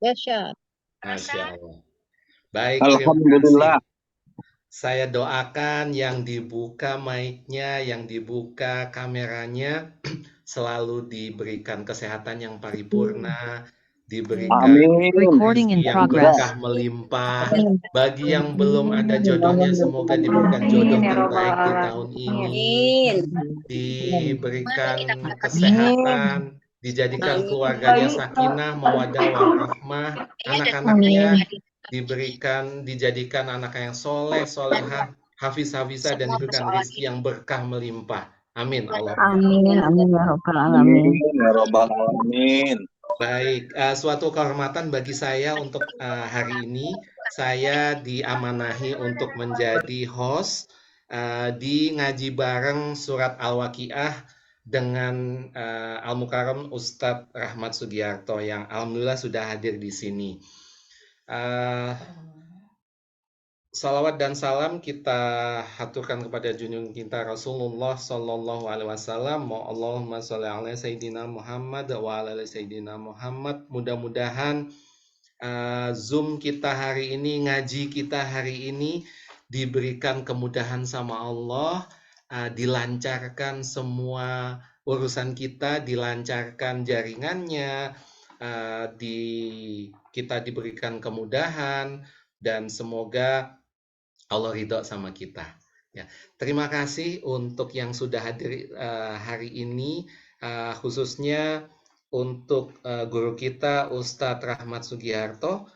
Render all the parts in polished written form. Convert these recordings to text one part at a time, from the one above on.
Dahsyat. Masya Allah. Baik, terima kasih. Alhamdulillah. Saya doakan yang dibuka mic-nya, yang dibuka kameranya, selalu diberikan kesehatan yang paripurna, diberikan Amin. Recording in rezeki yang Semoga. berkah progress. melimpah. Bagi yang belum ada jodohnya, semoga diberikan jodoh Amin ya robbal terbaik di tahun ini. alamin. Diberikan Amin. kesehatan, dijadikan Amin. keluarganya sakinah, mawaddah, warahmah, anak-anaknya Amin. dijadikan anak yang soleh, solehah, hafiz-hafizah, dan diberikan rezeki yang berkah melimpah. Amin. Allahumma. Amin, amin ya robbal Amin alamin. ya Rabbal Alamin. Baik, suatu kehormatan bagi saya untuk hari ini. Saya diamanahi untuk menjadi host di ngaji bareng surat Al-Waqiah dengan Al-Mukarram Ustadz Rahmat Sugiarto yang alhamdulillah sudah hadir di sini. Salawat dan salam kita haturkan kepada junjungan kita Rasulullah Sallallahu Alaihi Wasallam. Allahumma sholli ala Sayyidina Muhammad wa ala Sayyidina Muhammad. Mudah-mudahan Zoom kita hari ini, ngaji kita hari ini diberikan kemudahan sama Allah, dilancarkan semua urusan kita, dilancarkan jaringannya, kita diberikan kemudahan, dan semoga Allah ridho sama kita. Ya, terima kasih untuk yang sudah hadir hari ini, khususnya untuk guru kita Ustadz Rahmat Sugiharto.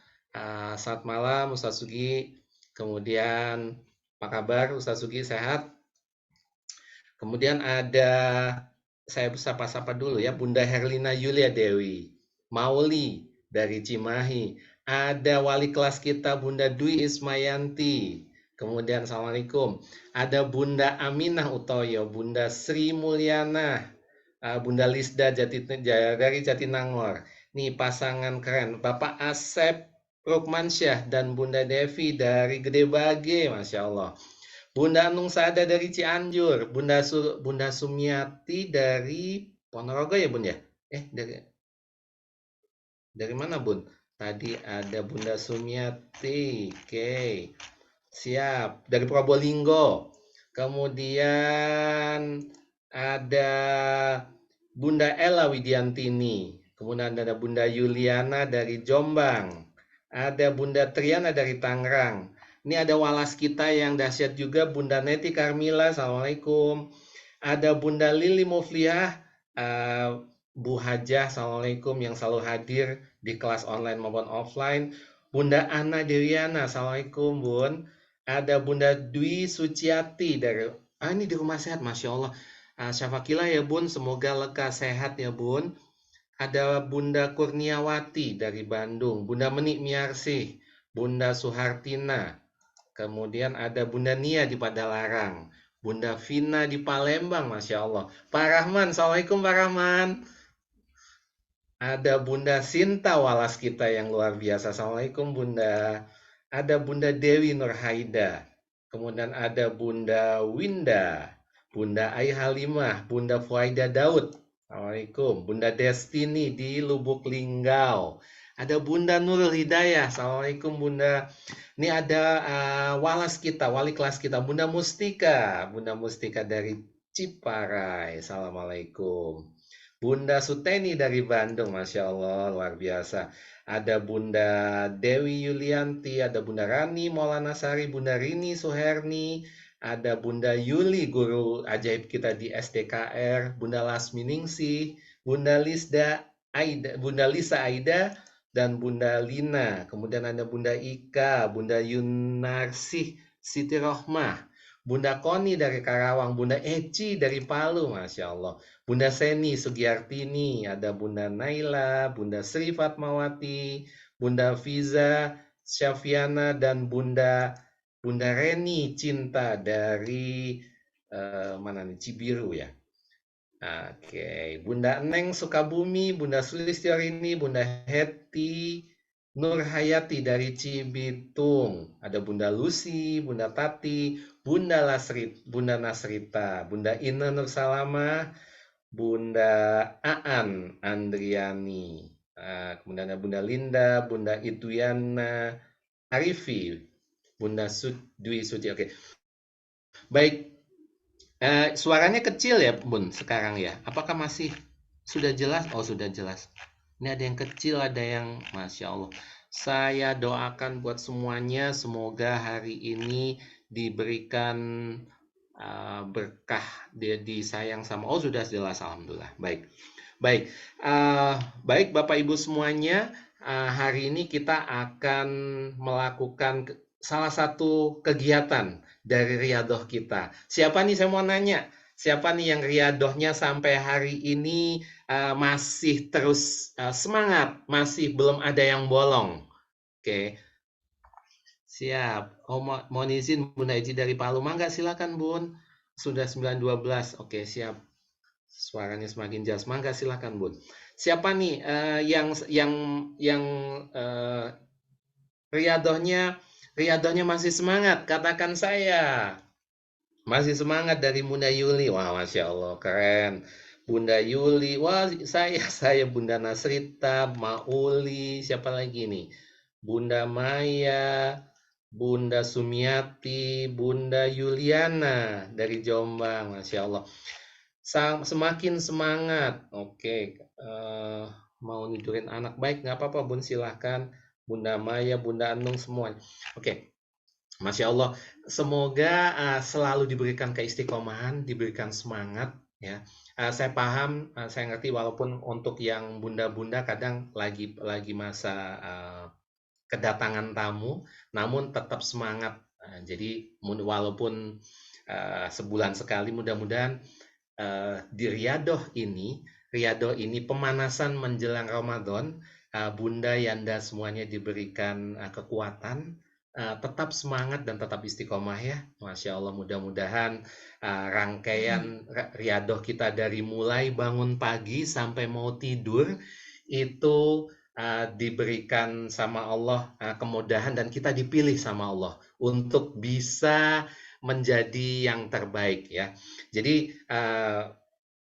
Selamat malam Ustadz Sugi. Kemudian apa kabar Ustadz Sugi, sehat? Kemudian ada, saya sapa-sapa dulu ya, Bunda Herlina Yulia Dewi, Mauli dari Cimahi. Ada wali kelas kita Bunda Dwi Ismayanti. Kemudian Assalamualaikum. Ada Bunda Aminah Utoyo, Bunda Sri Mulyana, Bunda Lisda dari Jatinangor. Nih pasangan keren, Bapak Asep Rukmansyah dan Bunda Devi dari Gede Bage, Masya Allah. Bunda Anung Sada dari Cianjur, Bunda Sumiati dari Ponorogo ya Bun ya? Dari mana Bun? Tadi ada Bunda Sumiati, oke. Siap, dari Probolinggo. Kemudian ada Bunda Ella Widiantini. Kemudian ada Bunda Yuliana dari Jombang. Ada Bunda Triana dari Tangerang. Ini ada walas kita yang dahsyat juga, Bunda Neti Karmila, Assalamualaikum. Ada Bunda Lili Mufliah, Bu Hajah, Assalamualaikum, yang selalu hadir di kelas online maupun offline. Bunda Ana Dewiana, Assalamualaikum Bun. Ada Bunda Dwi Suciati dari, ini di rumah sehat, Masya Allah. Syafakillah ya Bun, semoga lekas sehat ya Bun. Ada Bunda Kurniawati dari Bandung, Bunda Menik Miarsih, Bunda Suhartina. Kemudian ada Bunda Nia di Padalarang, Bunda Vina di Palembang, Masya Allah. Pak Rahman, Assalamualaikum Pak Rahman. Ada Bunda Sinta walas kita yang luar biasa, Assalamualaikum Bunda. Ada Bunda Dewi Nurhaida. Kemudian ada Bunda Winda, Bunda Ai Halimah, Bunda Fuaida Daud. Assalamualaikum. Bunda Destiny di Lubuk Linggau. Ada Bunda Nurul Hidayah. Assalamualaikum Bunda. Ini ada walas kita, wali kelas kita, Bunda Mustika. Bunda Mustika dari Ciparai. Assalamualaikum. Bunda Suteni dari Bandung, Masya Allah, luar biasa. Ada Bunda Dewi Yulianti, ada Bunda Rani Maulana Sari, Bunda Rini Suherni, ada Bunda Yuli, guru ajaib kita di SDKR, Bunda Lasmi Ningsih, Bunda Lisa Aida, dan Bunda Lina. Kemudian ada Bunda Ika, Bunda Yunarsih Siti Rohmah, Bunda Koni dari Karawang, Bunda Eci dari Palu, Masya Allah. Bunda Seni Sugiartini, ada Bunda Naila, Bunda Sri Fatmawati, Bunda Fiza Syafiana, dan Bunda Reni Cinta dari mana nih, Cibiru ya. Oke, Bunda Neng Sukabumi, Bunda Sulistyorini, Bunda Heti Nurhayati dari Cibitung, ada Bunda Lucy, Bunda Tati, Bunda Nasrita, Bunda Ina Nursalama, Bunda Aan Andriani. kemudian ada Bunda Linda, Bunda Idwiana Arifi, Bunda Dwi Suci. Oke, baik. Suaranya kecil ya, Bun, sekarang ya. Apakah masih sudah jelas? Oh, sudah jelas. Ini ada yang kecil, ada yang Masya Allah. Saya doakan buat semuanya, semoga hari ini diberikan berkah, dia disayang sama. Oh, sudah jelas, alhamdulillah. Baik, baik, baik, Bapak Ibu semuanya. Hari ini kita akan melakukan salah satu kegiatan dari riadoh kita. Siapa nih, saya mau nanya, siapa nih yang riadohnya sampai hari ini masih terus semangat, masih belum ada yang bolong? Oke, siap. Oh, mohon izin Bunda Iji dari Palu. Mangga silakan Bun. Sudah 9.12. Oke, siap. Suaranya semakin jelas. Mangga silakan Bun. Siapa nih yang eh, riadohnya masih semangat? Katakan saya. Masih semangat dari Bunda Yuli. Wah, Masya Allah, keren. Bunda Yuli, wah saya Bunda Nasrita, Mauli, siapa lagi nih? Bunda Maya, Bunda Sumiati, Bunda Yuliana dari Jombang, Masya Allah. Semakin semangat. Oke, mau nidurin anak baik, nggak apa-apa Bun, silahkan. Bunda Maya, Bunda Anung, semua. Oke, Masya Allah, semoga selalu diberikan keistiqomahan, diberikan semangat, ya. Saya paham, saya ngerti walaupun untuk yang bunda-bunda kadang lagi masa kedatangan tamu, namun tetap semangat. Jadi walaupun sebulan sekali, mudah-mudahan di Riyadoh ini pemanasan menjelang Ramadan, Bunda Yanda semuanya diberikan kekuatan, tetap semangat dan tetap istiqomah ya. Masya Allah, mudah-mudahan rangkaian riadoh kita dari mulai bangun pagi sampai mau tidur itu diberikan sama Allah kemudahan dan kita dipilih sama Allah untuk bisa menjadi yang terbaik ya. Jadi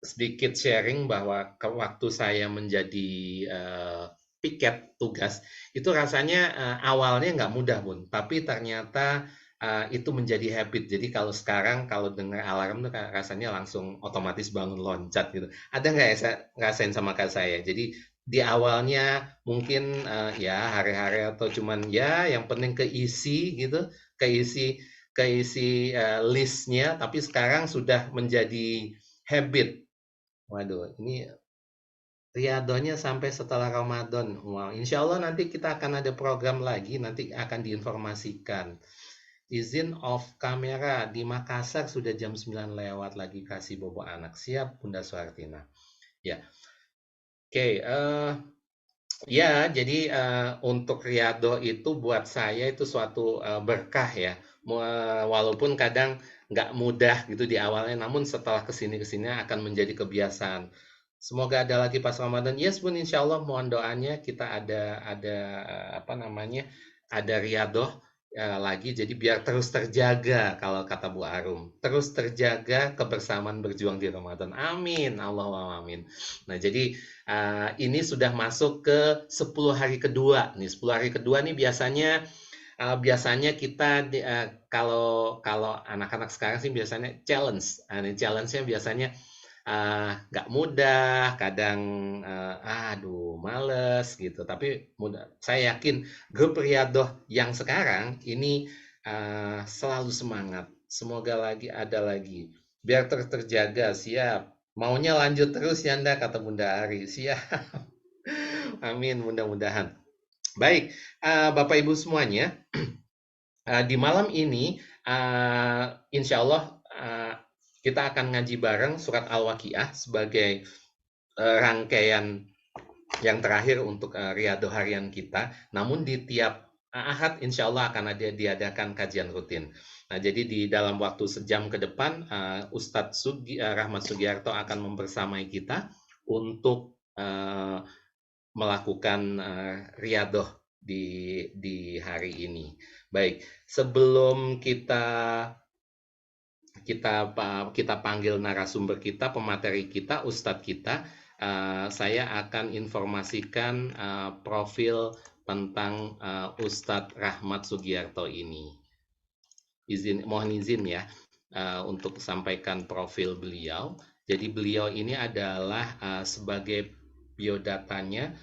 sedikit sharing bahwa waktu saya menjadi piket tugas itu rasanya awalnya nggak mudah Bun, tapi ternyata itu menjadi habit. Jadi kalau sekarang kalau dengar alarm tuh rasanya langsung otomatis bangun loncat gitu. Ada nggak ya saya ngerasain sama kak saya? Jadi di awalnya mungkin ya hari-hari atau cuman ya yang penting keisi gitu, keisi listnya, tapi sekarang sudah menjadi habit. Waduh, ini riadonya sampai setelah Ramadan. Wow, insya Allah nanti kita akan ada program lagi, nanti akan diinformasikan. Izin off kamera di Makassar sudah jam 9 lewat lagi kasih bobo anak. Siap, Bunda Suartina. Ya, oke. Ya, jadi untuk riado itu buat saya itu suatu berkah ya. Walaupun kadang nggak mudah gitu di awalnya, namun setelah kesini-kesini akan menjadi kebiasaan. Semoga ada lagi pas Ramadan. Yes Bun, insya Allah mohon doanya kita ada apa namanya, ada riadoh lagi. Jadi biar terus terjaga kalau kata Bu Arum, terus terjaga kebersamaan berjuang di Ramadan. Amin, Allahumma amin. Nah jadi ini sudah masuk ke 10 hari kedua nih. 10 hari kedua nih biasanya kita kalau kalau anak-anak sekarang sih biasanya challenge. Ini challenge-nya biasanya nggak mudah, kadang aduh males gitu. Tapi saya yakin grup Riyadoh yang sekarang ini selalu semangat. Semoga lagi ada lagi. Biar terjaga, siap. Maunya lanjut terus ya Anda, kata Bunda Ari. Siap. Amin, mudah-mudahan. Baik, Bapak Ibu semuanya, di malam ini insya Allah kita akan ngaji bareng surat Al-Waqiah sebagai rangkaian yang terakhir untuk riadoh harian kita. Namun di tiap Ahad insya Allah akan diadakan kajian rutin. Nah, jadi di dalam waktu sejam ke depan Ustadz Rahmat Sugiarto akan membersamai kita untuk melakukan riadoh di hari ini. Baik, sebelum kita panggil narasumber kita, pemateri kita, Ustadz kita, saya akan informasikan profil tentang Ustadz Rahmat Sugiarto ini. Mohon izin ya untuk sampaikan profil beliau. Jadi beliau ini adalah sebagai biodatanya,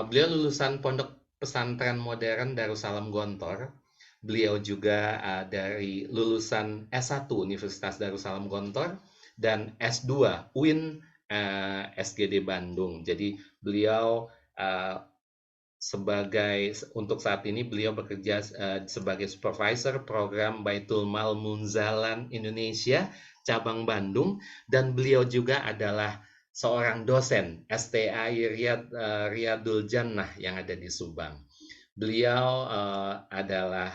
beliau lulusan Pondok Pesantren Modern Darussalam Gontor. Beliau juga dari lulusan S1 Universitas Darussalam Gontor dan S2 UIN SGD Bandung. Jadi beliau untuk saat ini beliau bekerja sebagai supervisor program Baitul Mal Munzalan Indonesia cabang Bandung, dan beliau juga adalah seorang dosen STAI Riyadul Jannah yang ada di Subang. Beliau adalah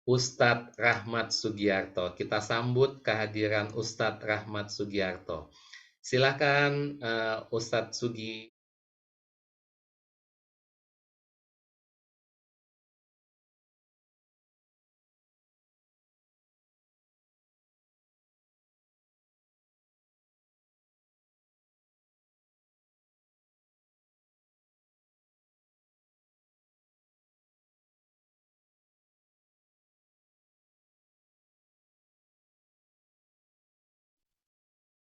Ustadz Rahmat Sugiarto. Kita sambut kehadiran Ustadz Rahmat Sugiarto. Silakan Ustadz Sugi.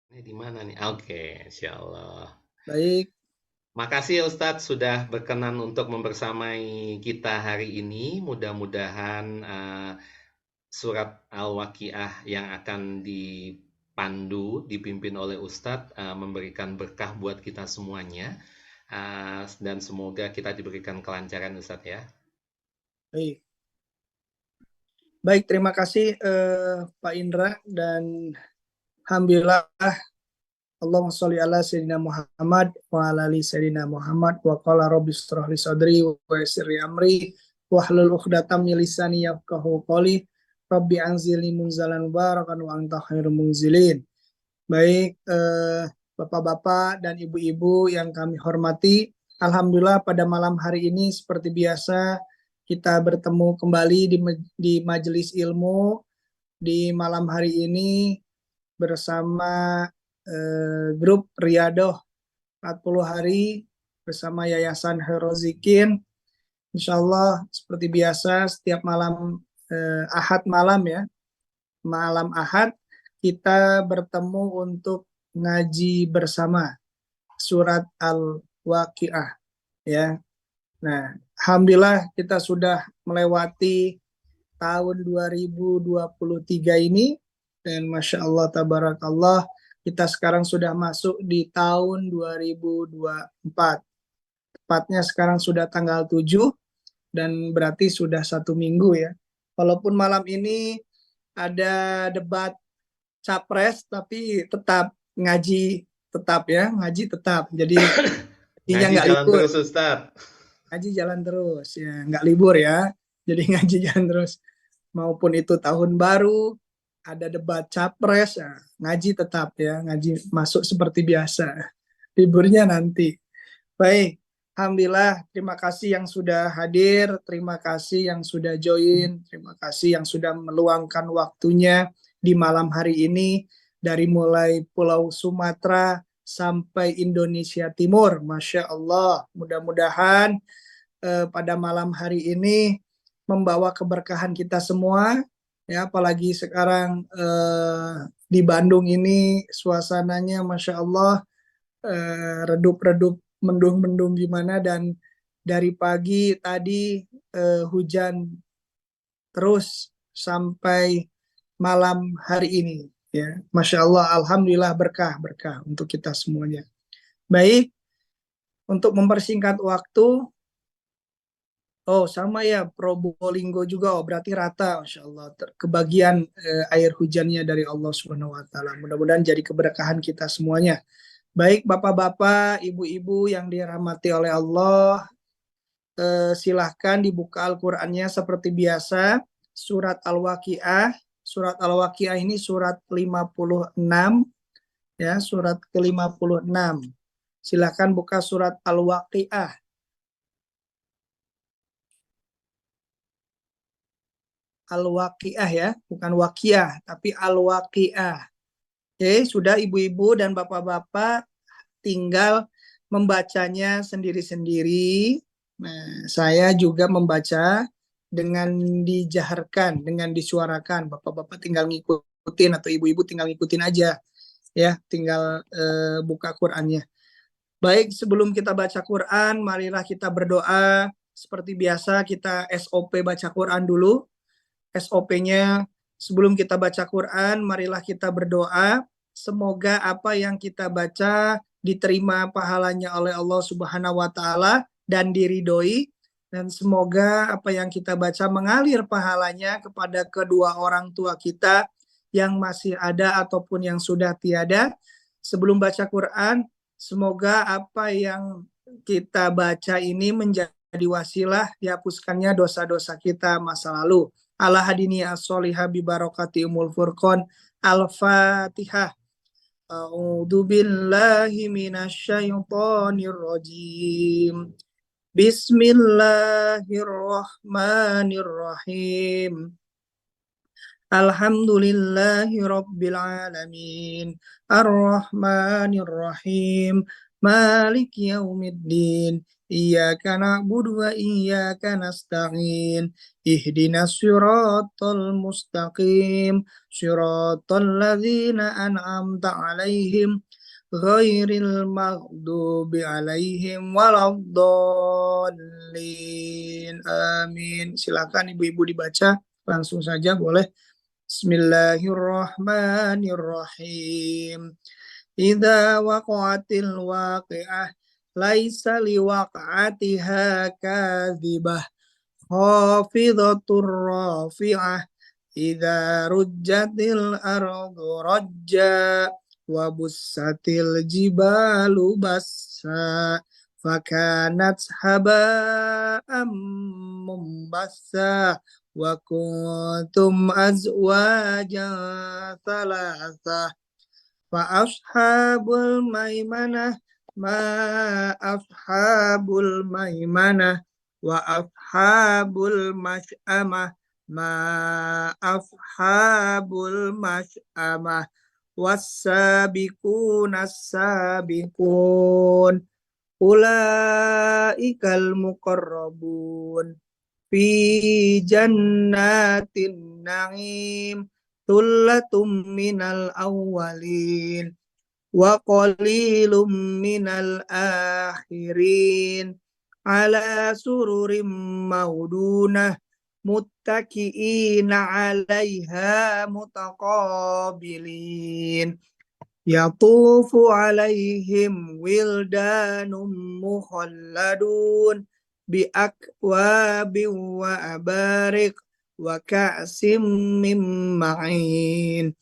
Ini di mana nih? Oke, Insya Allah. Baik. Makasih Ustadz sudah berkenan untuk membersamai kita hari ini. Mudah-mudahan surat Al-Waqiah yang akan dipimpin oleh Ustadz memberikan berkah buat kita semuanya. Dan semoga kita diberikan kelancaran Ustadz ya. Baik. Baik, terima kasih Pak Indra, dan alhamdulillah Allahumma sholli ala sayyidina Muhammad wa ala ali sayyidina Muhammad wa qala rabbi shrah li sadri wa yassir li amri wahlul 'uqdatam min lisani yafqahu qawli rabbi anzilni munzalan mubarakan wa anta khairul munzilin. Baik, Bapak-bapak dan ibu-ibu yang kami hormati, alhamdulillah pada malam hari ini seperti biasa kita bertemu kembali di majelis ilmu di malam hari ini bersama grup Riyadoh 40 hari bersama Yayasan Herozikin. Insya Allah seperti biasa setiap malam Ahad malam ya, malam Ahad kita bertemu untuk ngaji bersama surat Al-Waqiah ya. Nah, alhamdulillah kita sudah melewati tahun 2023 ini, dan Masya Allah tabarakallah kita sekarang sudah masuk di tahun 2024. Tepatnya sekarang sudah tanggal 7 dan berarti sudah 1 minggu ya. Walaupun malam ini ada debat capres, tapi tetap ngaji tetap ya, ngaji tetap. Jadi ngaji nggak jalan libur. Terus Ustaz. Ngaji jalan terus ya, nggak libur ya. Jadi ngaji jalan terus. Maupun itu tahun baru, ada debat capres, ya, ngaji tetap ya, ngaji masuk seperti biasa. Liburnya nanti. Baik, alhamdulillah, terima kasih yang sudah hadir, terima kasih yang sudah join, terima kasih yang sudah meluangkan waktunya di malam hari ini, dari mulai Pulau Sumatera sampai Indonesia Timur. Masya Allah, mudah-mudahan pada malam hari ini membawa keberkahan kita semua, ya, apalagi sekarang di Bandung ini suasananya Masya Allah redup-redup, mendung-mendung gimana, dan dari pagi tadi hujan terus sampai malam hari ini ya. Masya Allah, alhamdulillah berkah untuk kita semuanya. Baik, untuk mempersingkat waktu, oh sama ya, Probolinggo juga, oh berarti rata, Masya Allah, kebagian air hujannya dari Allah Subhanahu Wa Taala. Mudah-mudahan jadi keberkahan kita semuanya. Baik Bapak-bapak, Ibu-ibu yang dirahmati oleh Allah, silahkan dibuka Al-Qur'annya seperti biasa, surat Al-Waqiah. Surat Al-Waqiah ini surat 56 ya, surat ke-56. Silahkan buka surat Al-Waqiah. Al-Waqiah ya, bukan Waqiah, tapi Al-Waqiah. Oke, sudah ibu-ibu dan bapak-bapak, tinggal membacanya sendiri-sendiri. Nah, saya juga membaca dengan dijaharkan, dengan disuarakan. Bapak-bapak tinggal ngikutin atau ibu-ibu tinggal ngikutin aja ya, tinggal buka Qur'annya. Baik, sebelum kita baca Quran, marilah kita berdoa. Seperti biasa kita SOP baca Quran dulu. SOP-nya sebelum kita baca Quran, marilah kita berdoa. Semoga apa yang kita baca diterima pahalanya oleh Allah Subhanahu wa taala dan diridhoi, dan semoga apa yang kita baca mengalir pahalanya kepada kedua orang tua kita yang masih ada ataupun yang sudah tiada. Sebelum baca Quran, semoga apa yang kita baca ini menjadi wasilah dihapuskannya dosa-dosa kita masa lalu. Ala hadini as-solihah bi barakati umul furqan. Al-Fatihah. A'udzu billahi minasyaitonir rajim. Bismillahirrahmanirrahim. Alhamdulillahi rabbil alamin. Ar-Rahmanir-Rahim. Maliki yaumiddin. Iyyaka na'budu wa iyyaka nasta'in. Ihdinas siratal mustaqim. Siratal ladzina an'amta 'alaihim ghairil maghdubi 'alaihim waladdallin. Amin. Silakan ibu-ibu dibaca langsung saja boleh. Bismillahirrahmanirrahim. Idza waqa'atil waqi'ah laisa liwaqa'atiha kadhibah khafidatur rafi'ah idza rujjatil ardu rajja wa bussatil jibalu bassa fakanat haba'am mumbassa wa kuntum azwajan thalatha fa ashabul maimanah ma ashabul maimanah wa ashabul masy'amah ma ashabul masy'amah was-sabiquna as-sabiqun ulaikal muqarrabun fi jannatin na'im thullatum minal awwalin wa qalilum minal akhirin ala sururim maudunah muttaki'ina 'alaiha mutaqabilin yatufu 'alaihim wildanum mukhalladun bi akwabin wa abarik wa ka'sim min ma'in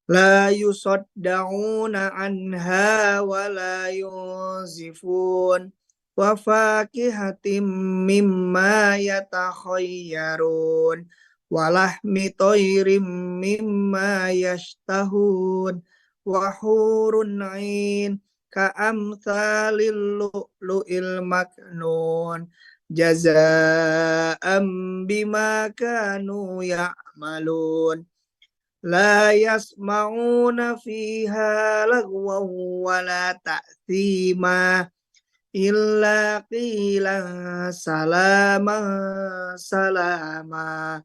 la yusaddauna anha wa la yunzifun wa fakihatim mimma yatakhayyarun wa lahmi tayrim mimma yashtahun wa hurun 'ain ka'amthalil lu'lu'il maknun jazaa'an bima kanu ya'malun la yasma'una fiha lagwan wa la ta'thima illa qilan salama salama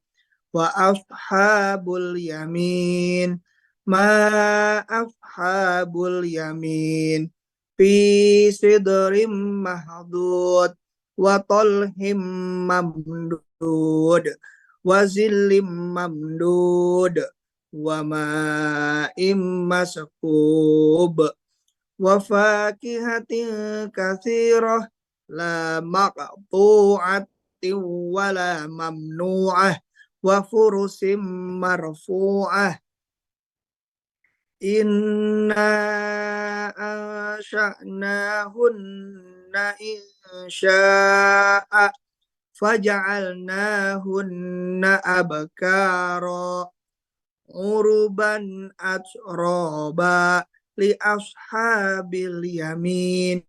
wa ashabul yamin ma ashabul yamin fi sidrim mahdud wa talhim mamdud wa zillim mamdud wa ma'im maskub wa fakihatin katsirah la maqtu'atin wa la mamnu'ah wa furusim marfu'ah inna ansha'nahunna insha'a faja'alnahunna abkara uruban atroba li ashabil yamin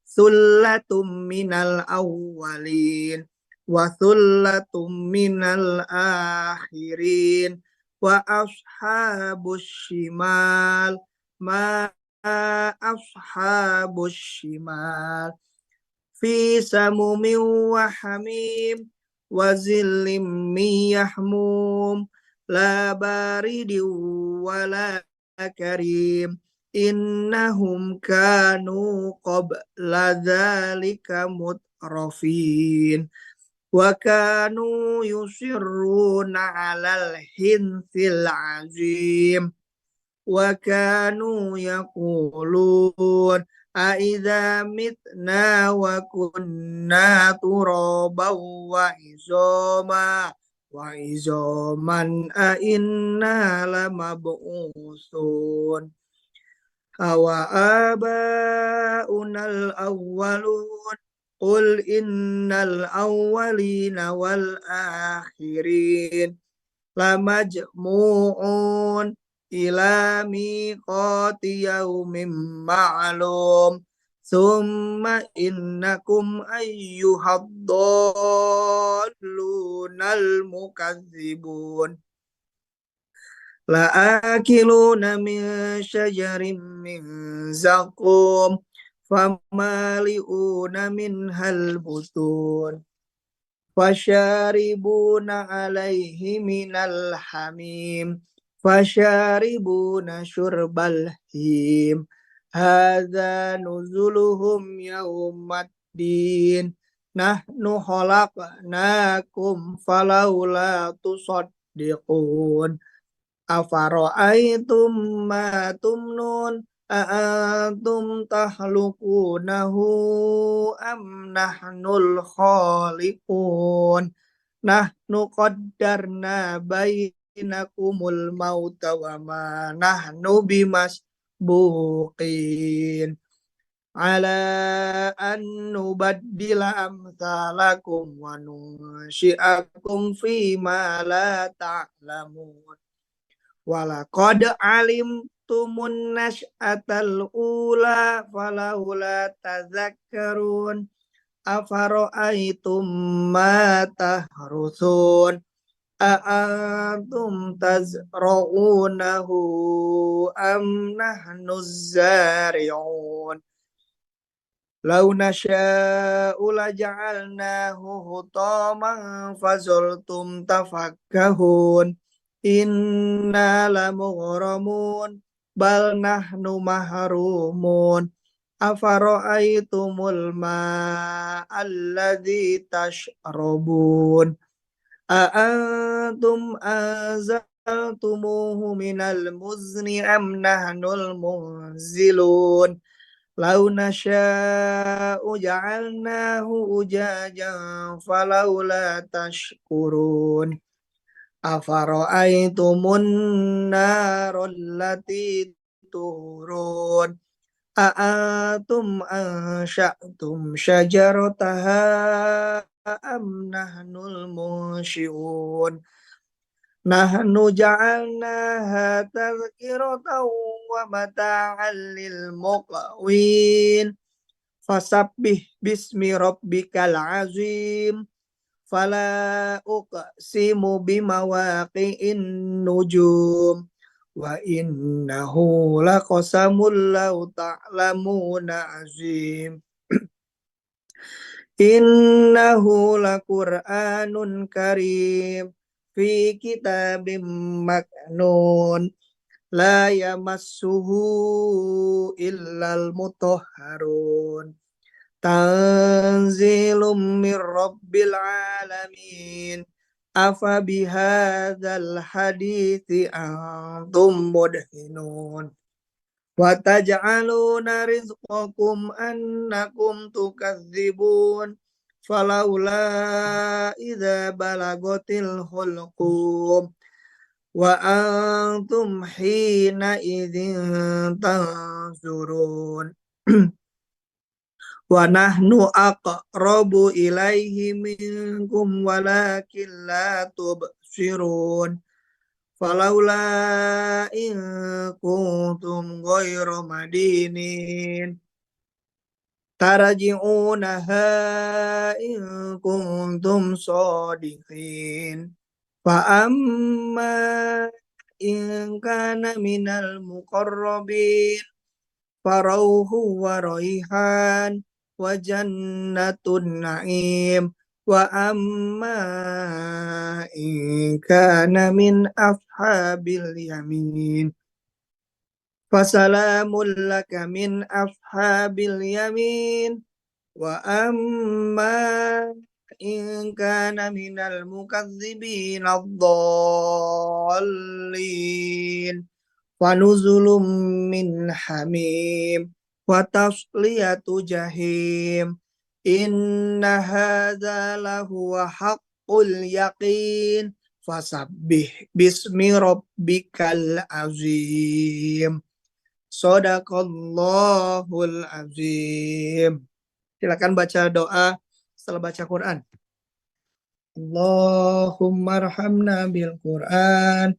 thullatum minal awwalin wa thullatum minal akhirin wa ashabus shimal ma ashabus shimal fi samumin wa hamim wa zillim min yahmum la baridin wa la karim innahum kanu qabla dzalika mutrafin wa kanu yusirruna 'alal hinsil 'azim wa kanu yaqulun aidza mitna wa kunna turaban wa izoman a inna lamab'usun awa abaunal awwalun qul innal awwalina wal akhirin lamajmu'un ila miqati yaumin ma'lum summa innakum ayyuhad-dallunal mukazzibun la'akiluna min syajarin min zaqum famali'una minhal butun fasyaribuna alaihi minal hamim fasyaribuna syurbal him hadza nuzuluhum yaumaddin nahnu khalaqnakum falaula tusaddiqun afara'aitum ma tumnun a'antum tahlukunahu am nahnul khaliqun nahnu qaddarna bainakumul mauta wa ma nahnu bimasbuqin ala an nubaddila amsalakum wa nunsyi'akum fima la ta'lamun walaqad alimtumun nash'atal ula falawla tazakkarun afara'aitum ma tahrusun a'antum tazra'unahu am nahnu zari'un law nasha'u laja'alnahu hutaman fazultum tafakkahun inna lamughramun bal nahnu mahrumun afara'aitumul ma'alladzi tashrabun a'antum anzaltumuhu minal muzni am nahnul munzilun law nasha'u ja'alnahu ujajan falawla tashkurun afara'aitumun narallati turun a'antum ansha'tum syajarataha am nahnul munsyi'un nahnu ja'alnaha tadhkiratan wa mata'an lil muqwin fasabbih bismi rabbikal azim fala uqsimu bimawaqi'in nujum wa innahu laqasamul law ta'lamuna azim innahu laqur'anun karim fi kitabim maknun la yamassuhu illal mutahharun tanzilum mir rabbil alamin afa bihadzal hadithi antum mudhinun wa taj'aluna rizqakum annakum tukadzibun falaula idza balagatil hulqum wa antum hina idzin tanzurun wa nahnu aqrabu ilaihi minkum walakin la tubsirun falaula in kuntum ghayra madinin tarji'unaha in kuntum shadiqin fa amma in kana minal muqarrabin farauhu wa raihan wa jannatun na'im wa amma in kana min ashabil yamin fasalamun laka min ashabil yamin wa amma in kana minal mukadzibin ad-dallin wa nuzulum min hamim wa tasliyatu jahim inna hadza lahu haqqul yaqin fasabbih bismi rabbikal azim. Shadaqallahul azim. Silakan baca doa setelah baca Quran. Allahumma arhamna bil Quran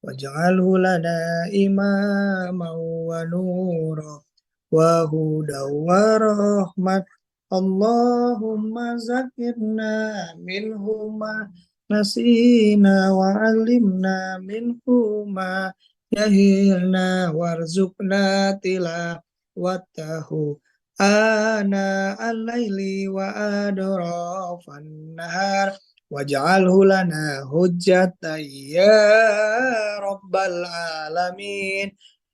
waj'alhu lana imaman wa nura wa hudaw wa rahmat. Allahumma zakirna minhu ma nasina wa alimna minhu ma yahilna warzuqna tilawatahu ana al-laili wa adrafan nahar waj'alhu lana hujjatan ya rabbal alamin.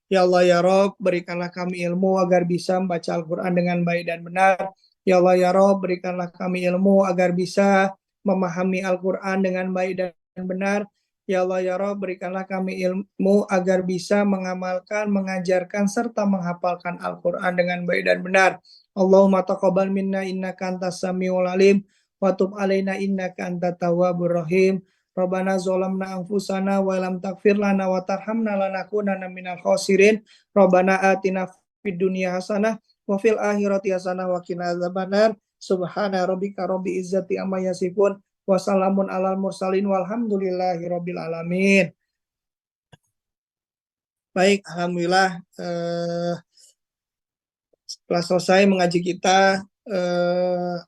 Ya Allah ya Rabb, berikanlah kami ilmu agar bisa membaca Al-Quran dengan baik dan benar. Ya Allah ya Rabb, berikanlah kami ilmu agar bisa memahami Al-Quran dengan baik dan benar. Ya Allah ya Rabb, berikanlah kami ilmu agar bisa mengamalkan, mengajarkan, serta menghafalkan Al-Quran dengan baik dan benar. Allahumma taqabbal minna innaka antas samiul alim wa tub alaina innaka antat tawwabur rahim. Rabbana zolamna anfusana wa lam taghfir lana wa tarhamna lanakunanna minal khasirin. Rabbana atina fid dunya hasanah wa fil akhirati hasanah wa qina adzabannar. Subhana rabbika rabbil izzati amma yasifun wa salamun alal mursalin walhamdulillahi rabbil alamin. Baik, alhamdulillah setelah selesai mengaji kita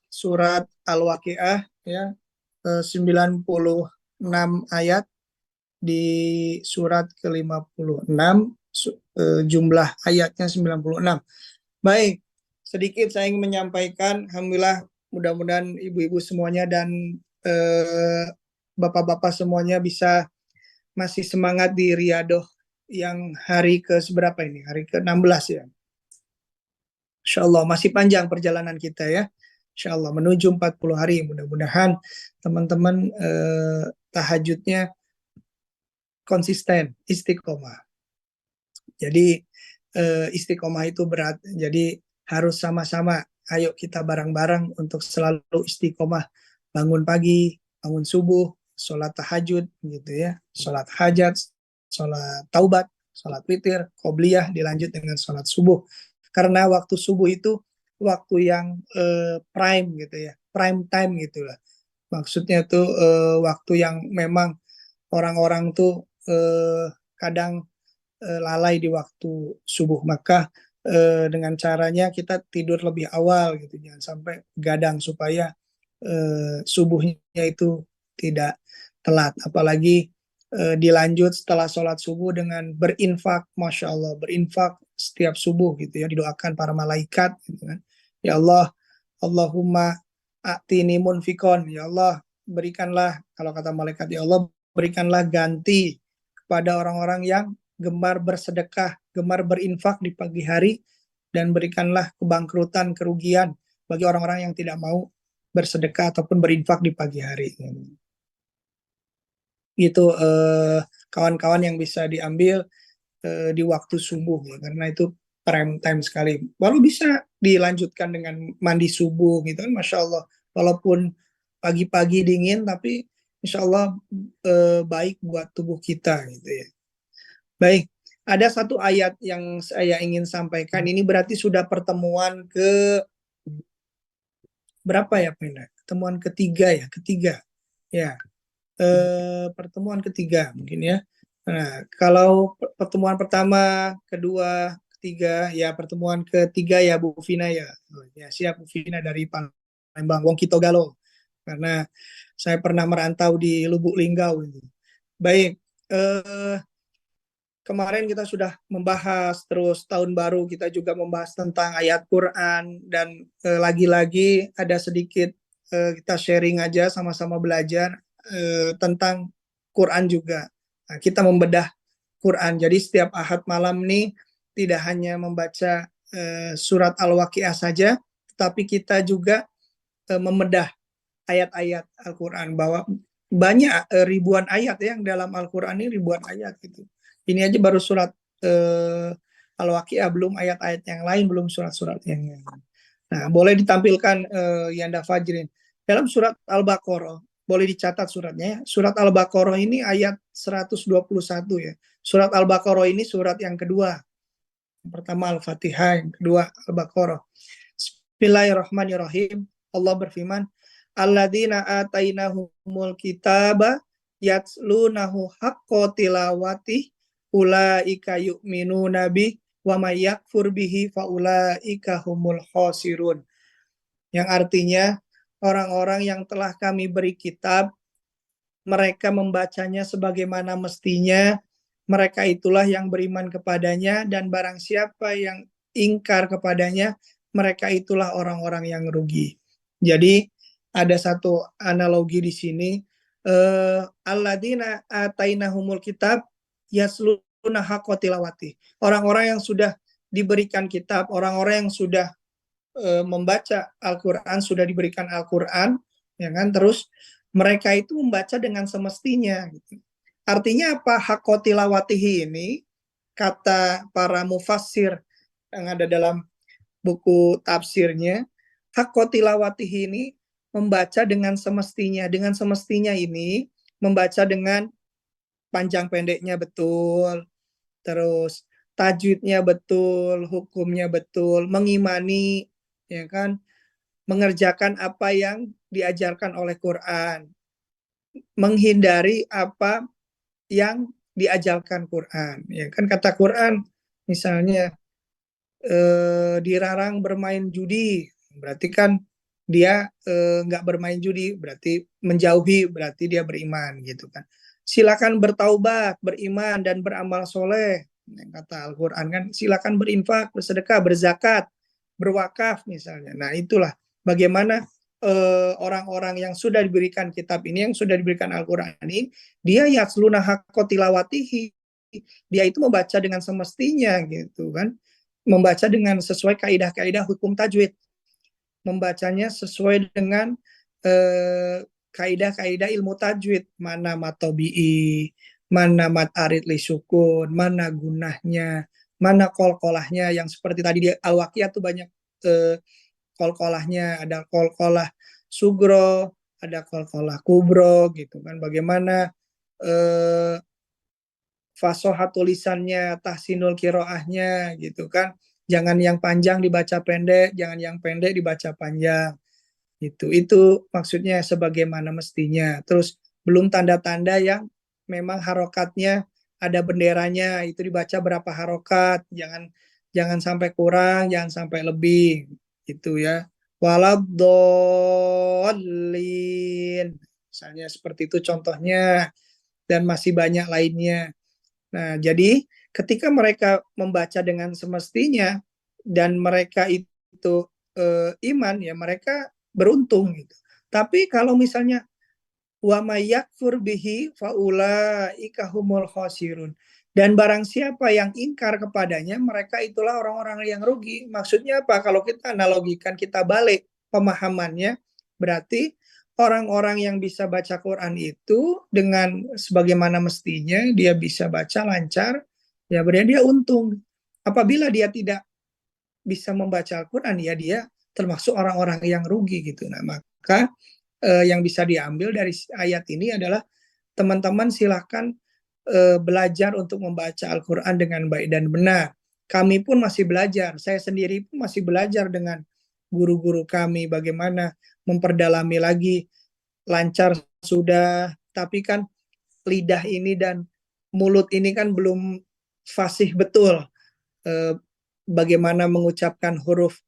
surat Al-Waqiah ya, 96 ayat di surat ke-56, jumlah ayatnya 96. Baik, sedikit saya ingin menyampaikan, alhamdulillah mudah-mudahan ibu-ibu semuanya dan bapak-bapak semuanya bisa masih semangat di Riyadhah yang hari ke seberapa ini? Hari ke-16 ya. Insya Allah masih panjang perjalanan kita ya. Insya Allah menuju 40 hari. Mudah-mudahan teman-teman tahajudnya konsisten, istiqomah. Jadi istiqomah itu berat. Jadi harus sama-sama. Ayo kita bareng-bareng untuk selalu istiqomah. Bangun pagi, bangun subuh, sholat tahajud gitu ya. Sholat hajat, sholat taubat, sholat witir, qobliyah dilanjut dengan sholat subuh. Karena waktu subuh itu waktu yang prime gitu ya, prime time gitulah. Maksudnya tuh waktu yang memang orang-orang tuh kadang lalai di waktu subuh. Maka dengan caranya kita tidur lebih awal gitu, jangan sampai gadang supaya subuhnya itu tidak telat. Apalagi dilanjut setelah sholat subuh dengan berinfak, masya Allah, berinfak setiap subuh gitu ya, didoakan para malaikat gitu kan. Ya Allah, Allahumma a'tini munfikon, ya Allah berikanlah, kalau kata malaikat, ya Allah berikanlah ganti kepada orang-orang yang gemar bersedekah, gemar berinfak di pagi hari, dan berikanlah kebangkrutan, kerugian bagi orang-orang yang tidak mau bersedekah ataupun berinfak di pagi hari. Itu kawan-kawan yang bisa diambil di waktu subuh ya, karena itu prime time sekali. Walau bisa dilanjutkan dengan mandi subuh gitu kan, masya Allah. Walaupun pagi-pagi dingin, tapi insya Allah baik buat tubuh kita gitu ya. Baik, ada satu ayat yang saya ingin sampaikan. Ini berarti sudah pertemuan ke berapa ya, Pena? Pertemuan ketiga ya, ketiga. Ya, pertemuan ketiga mungkin ya. Nah, kalau pertemuan pertama, kedua, ketiga, ya pertemuan ketiga ya Bu Vina ya. Ya siap Bu Vina dari Palembang, Wong Kito Galo. Karena saya pernah merantau di Lubuk Linggau. Baik, kemarin kita sudah membahas, terus tahun baru kita juga membahas tentang ayat Quran, dan lagi-lagi ada sedikit kita sharing aja, sama-sama belajar tentang Quran juga. Nah, kita membedah Quran. Jadi setiap Ahad malam nih tidak hanya membaca surat Al-Waqiah saja, tetapi kita juga membedah ayat-ayat Al-Quran, bahwa banyak ribuan ayat yang dalam Al-Quran ini, ribuan ayat gitu. Ini aja baru surat Al-Waqiah, belum ayat-ayat yang lain, belum surat-surat yang lain. Nah, boleh ditampilkan Yanda Fajrin. Dalam surat Al-Baqarah, boleh dicatat suratnya ya. Surat Al-Baqarah ini ayat 121 ya. Surat Al-Baqarah ini surat yang kedua. Yang pertama Al-Fatihah, yang kedua Al-Baqarah. Bismillahirrahmanirrahim. Allah berfirman, alladzina atainahumul kitaba yatslunahu haqqa tilawati ulaika yu'minuna bih wa may yakfur bihi faulaika humul khasirun. Yang artinya, orang-orang yang telah kami beri kitab, mereka membacanya sebagaimana mestinya, mereka itulah yang beriman kepadanya, dan barang siapa yang ingkar kepadanya, mereka itulah orang-orang yang rugi. Jadi ada satu analogi di sini, alladzina atainahumul kitab yasluna haqqa tilawati. Orang-orang yang sudah diberikan kitab, orang-orang yang sudah membaca Al-Quran, sudah diberikan Al-Quran, ya kan? Terus mereka itu membaca dengan semestinya. Gitu. Artinya apa? Haqqa tilawatihi ini, kata para mufassir yang ada dalam buku tafsirnya, haqqa tilawatihi ini membaca dengan semestinya. Dengan semestinya ini membaca dengan panjang pendeknya betul, terus tajwidnya betul, hukumnya betul, mengimani, ya kan, mengerjakan apa yang diajarkan oleh Quran, menghindari apa yang diajarkan Quran, ya kan. Kata Quran misalnya dilarang bermain judi, berarti kan dia nggak bermain judi, berarti menjauhi, berarti dia beriman gitu kan. Silakan bertaubat, beriman dan beramal soleh, yang kata Al-Quran kan. Silakan berinfak, bersedekah, berzakat, berwakaf misalnya. Nah itulah bagaimana orang-orang yang sudah diberikan kitab ini, yang sudah diberikan Al-Quran ini, dia yasluna haqqa tilawatihi, dia itu membaca dengan semestinya gitu kan, membaca dengan sesuai kaidah-kaidah hukum tajwid, membacanya sesuai dengan kaidah-kaidah ilmu tajwid, mana matobi'i, mana mat arid li sukun, mana gunahnya, mana kolkolahnya, yang seperti tadi di Al-Waqiah tuh banyak kolkolahnya, ada kolkolah sugro, ada kolkolah kubro gitu kan. Bagaimana fasohat tulisannya, tahsinul kiroahnya gitu kan. Jangan yang panjang dibaca pendek, jangan yang pendek dibaca panjang. Itu maksudnya sebagaimana mestinya. Terus belum tanda-tanda yang memang harokatnya ada benderanya, itu dibaca berapa harokat, jangan sampai kurang, jangan sampai lebih, gitu ya. Waladhdallin, misalnya seperti itu contohnya, dan masih banyak lainnya. Nah, jadi ketika mereka membaca dengan semestinya dan mereka itu iman, ya mereka beruntung gitu. Tapi kalau misalnya wa may yakfur bihi faulaika humul khasirun, dan barang siapa yang ingkar kepadanya, mereka itulah orang-orang yang rugi. Maksudnya apa? Kalau kita analogikan, kita balik pemahamannya, berarti orang-orang yang bisa baca Quran itu dengan sebagaimana mestinya, dia bisa baca lancar, ya berarti dia untung. Apabila dia tidak bisa membaca Al-Quran, ya dia termasuk orang-orang yang rugi gitu. Nah, maka yang bisa diambil dari ayat ini adalah teman-teman silahkan belajar untuk membaca Al-Quran dengan baik dan benar. Kami pun masih belajar, saya sendiri pun masih belajar dengan guru-guru kami bagaimana memperdalami lagi. Lancar sudah, tapi kan lidah ini dan mulut ini kan belum fasih betul bagaimana mengucapkan huruf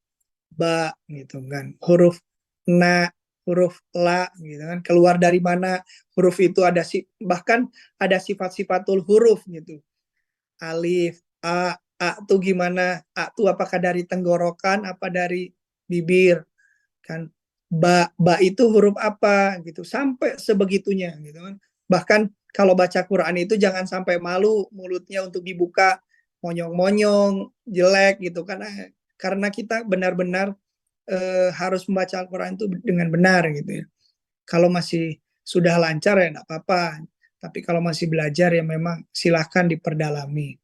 ba gitu kan, huruf na, huruf la gitu kan, keluar dari mana huruf itu, ada bahkan ada sifat-sifatul huruf gitu. alif, a tuh gimana? A tuh apakah dari tenggorokan apa dari bibir? Kan ba itu huruf apa gitu. Sampai sebegitunya gitu kan. Bahkan kalau baca Quran itu jangan sampai malu mulutnya untuk dibuka monyong-monyong, jelek gitu kan. Karena kita benar-benar harus membaca Al-Quran itu dengan benar gitu ya. Kalau masih sudah lancar ya enggak apa-apa. Tapi kalau masih belajar ya memang silahkan diperdalami.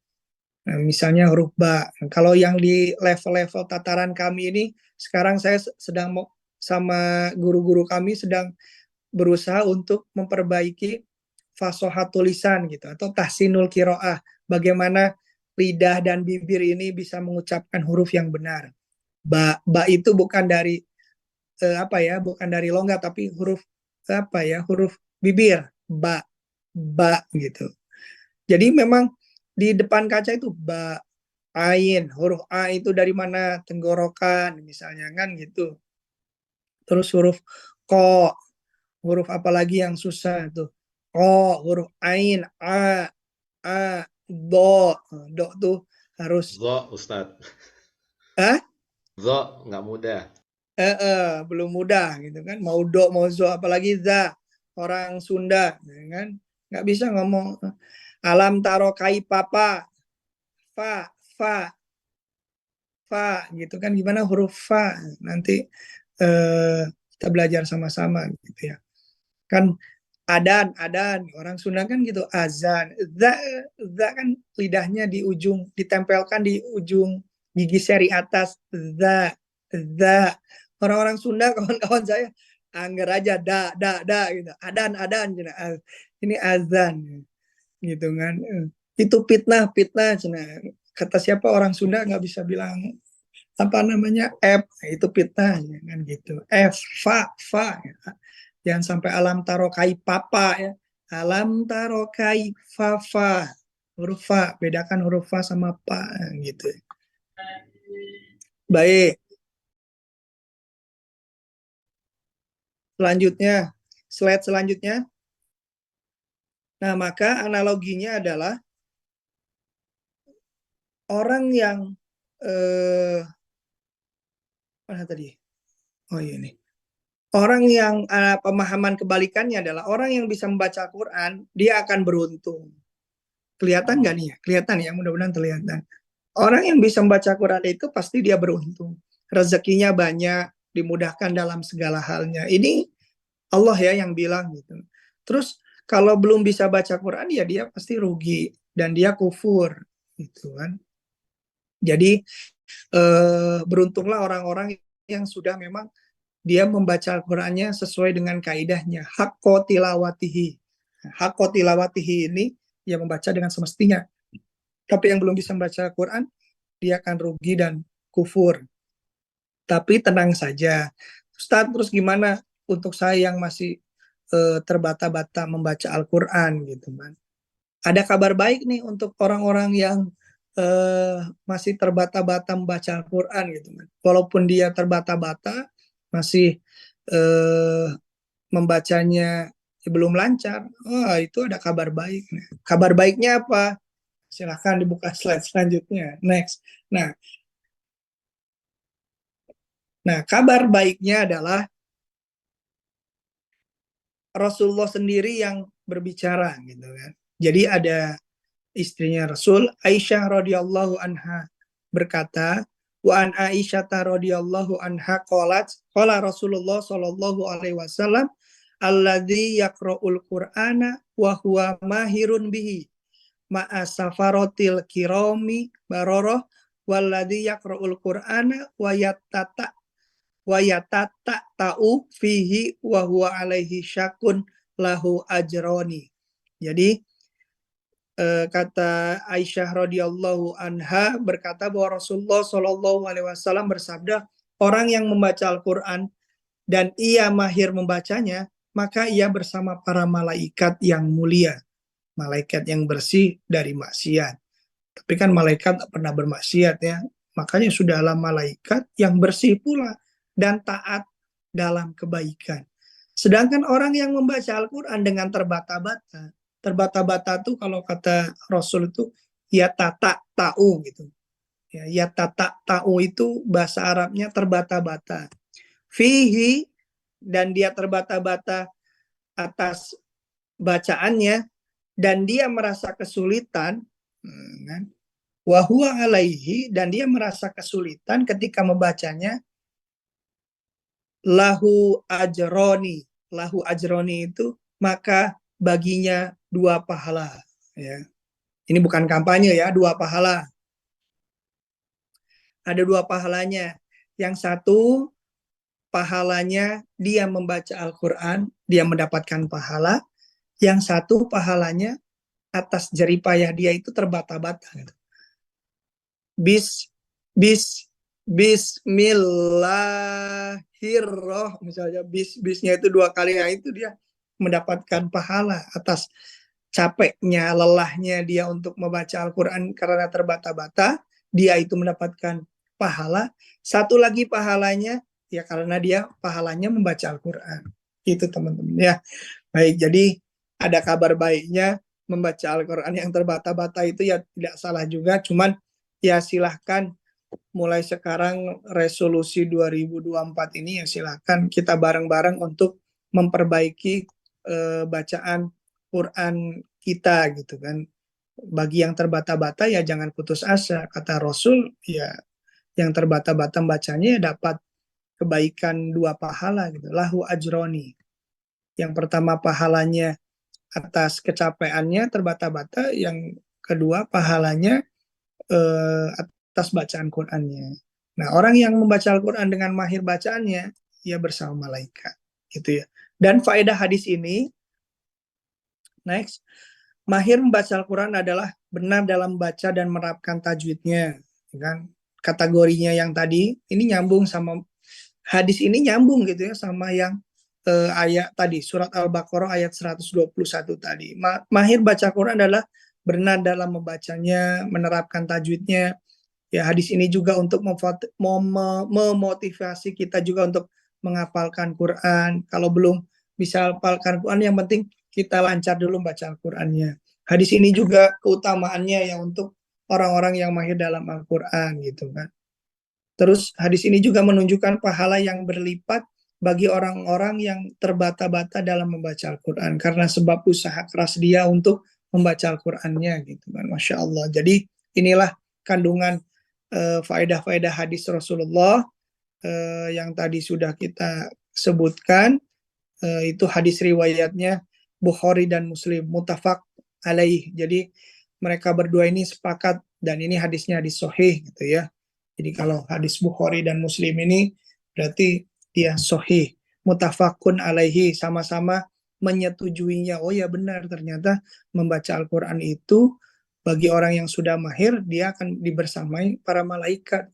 Nah, misalnya huruf ba. Kalau yang di level-level tataran kami ini, sekarang saya sedang sama guru-guru kami sedang berusaha untuk memperbaiki fasohat tulisan gitu atau tahsinul kiroah. Bagaimana lidah dan bibir ini bisa mengucapkan huruf yang benar. Ba itu bukan dari bukan dari longga tapi huruf huruf bibir. Ba gitu. Jadi memang di depan kaca itu ba, ain, huruf A itu dari mana? Tenggorokan misalnya kan gitu. Terus huruf ko, huruf apa lagi yang susah tuh? O, huruf ain, do tuh harus Ustadz. ah Nggak mudah. belum mudah gitu kan. Mau do, mau zo, apalagi za, orang Sunda, ya kan? Nggak bisa ngomong alam taro kai papa, fa, gitu kan, gimana huruf fa nanti kita belajar sama-sama gitu ya kan. Adan orang Sunda kan gitu, azan, za kan lidahnya di ujung, ditempelkan di ujung gigi seri atas, za orang-orang Sunda kawan-kawan saya angger aja da gitu, adan gitu. Ini azan gitu kan. Itu fitnah cina. Kata siapa orang Sunda nggak bisa bilang apa namanya F, itu fitnah kan gitu. Fa ya. Jangan sampai alam tarokai papa ya. Alam tarokai fa, huruf fa, bedakan huruf fa sama pa gitu. Baik. Selanjutnya, slide selanjutnya. Nah, maka analoginya adalah orang yang mana tadi? Oh iya nih. Orang yang pemahaman kebalikannya adalah orang yang bisa membaca Al-Quran, dia akan beruntung. Kelihatan nggak nih ya? Kelihatan ya, mudah-mudahan kelihatan. Orang yang bisa membaca Quran itu pasti dia beruntung. Rezekinya banyak, dimudahkan dalam segala halnya. Ini Allah ya yang bilang gitu. Terus kalau belum bisa baca Quran ya dia pasti rugi dan dia kufur gitu kan. Jadi beruntunglah orang-orang yang sudah memang dia membaca Al-Qur'annya sesuai dengan kaidahnya, hakko tilawatihi. Hakko tilawatihi ini dia membaca dengan semestinya. Tapi yang belum bisa membaca Al-Quran, dia akan rugi dan kufur. Tapi tenang saja. Ustaz, terus gimana untuk saya yang masih terbata-bata membaca Al-Quran gitu kan? Ada kabar baik nih untuk orang-orang yang masih terbata-bata membaca Al-Quran gitu kan. Walaupun dia terbata-bata, masih membacanya belum lancar, itu ada kabar baik. Kabar baiknya apa? Silahkan dibuka slide selanjutnya. Next. Nah, kabar baiknya adalah Rasulullah sendiri yang berbicara gitu kan. Jadi ada istrinya Rasul, Aisyah radhiyallahu anha berkata, wa an Aisyah radhiyallahu anha qalat, qala Rasulullah sallallahu alaihi wasallam, alladzi yaqra'ul Qur'ana wa huwa mahirun bihi ma'a safaratil kirami bararah walladzi yaqra'ul Qur'ana wa ta'u fihi wa huwa alaihi syakun lahu ajroni. Jadi kata Aisyah radhiyallahu anha berkata bahwa Rasulullah Shallallahu alaihi wasallam bersabda, orang yang membaca Al-Qur'an dan ia mahir membacanya, maka ia bersama para malaikat yang mulia, malaikat yang bersih dari maksiat. Tapi kan malaikat tak pernah bermaksiat ya, makanya sudahlah malaikat yang bersih pula dan taat dalam kebaikan. Sedangkan orang yang membaca Al-Quran dengan terbata-bata tuh kalau kata Rasul itu Yatatata'u gitu. Ya, yatatata'u itu bahasa Arabnya terbata-bata. Fihi, dan dia terbata-bata atas bacaannya, dan dia merasa kesulitan, kan? Wa huwa alaihi, dan dia merasa kesulitan ketika membacanya. Lahu ajroni, lahu ajroni itu maka baginya 2 pahala, ya. Ini bukan kampanye ya, 2 pahala. Ada 2 pahalanya. Yang satu pahalanya dia membaca Al-Quran, dia mendapatkan pahala. Yang satu pahalanya atas jeripayah dia itu terbata-bata gitu. Bismillahirroh, misalnya bisnya itu 2 kali, ya itu dia mendapatkan pahala atas capeknya, lelahnya dia untuk membaca Al-Quran karena terbata-bata, dia itu mendapatkan pahala. Satu lagi pahalanya ya karena dia pahalanya membaca Al-Quran. Itu teman-teman ya. Baik, jadi ada kabar baiknya, membaca Al-Quran yang terbata-bata itu ya tidak salah juga, cuman ya silahkan mulai sekarang resolusi 2024 ini ya silahkan kita bareng-bareng untuk memperbaiki bacaan Quran kita gitu kan. Bagi yang terbata-bata ya jangan putus asa, kata Rasul ya, yang terbata-bata bacanya ya dapat kebaikan 2 pahala gitu. Lahu ajroni. Yang pertama pahalanya atas kecapeannya terbata-bata, yang kedua pahalanya atas bacaan Qurannya. Nah, orang yang membaca Al-Quran dengan mahir bacaannya, ia bersama malaikat, gitu ya. Dan faedah hadis ini, next, mahir membaca Al-Quran adalah benar dalam baca dan menerapkan tajwidnya, kan? Kategorinya yang tadi, ini nyambung sama hadis ini, nyambung gitu ya sama yang ayat tadi, surat Al-Baqarah ayat 121 tadi. Mahir baca Quran adalah benar dalam membacanya, menerapkan tajwidnya. Ya, hadis ini juga untuk memotivasi kita juga untuk menghafalkan Quran. Kalau belum bisa hafalkan Quran, yang penting kita lancar dulu baca Al-Qurannya. Hadis ini juga keutamaannya ya untuk orang-orang yang mahir dalam Al-Quran gitu kan. Terus hadis ini juga menunjukkan pahala yang berlipat bagi orang-orang yang terbata-bata dalam membaca Al-Quran karena sebab usaha keras dia untuk membaca Al-Qurannya gitu kan. Masya Allah. Jadi inilah kandungan faedah-faedah hadis Rasulullah yang tadi sudah kita sebutkan. Itu hadis riwayatnya Bukhari dan Muslim, muttafaq alaih. Jadi mereka berdua ini sepakat, dan ini hadisnya hadis sahih gitu ya. Jadi kalau hadis Bukhari dan Muslim ini berarti dia sahih, muttafaqun alaihi, sama-sama menyetujuinya. Oh ya benar, ternyata membaca Al-Quran itu bagi orang yang sudah mahir, dia akan dibersamai para malaikat.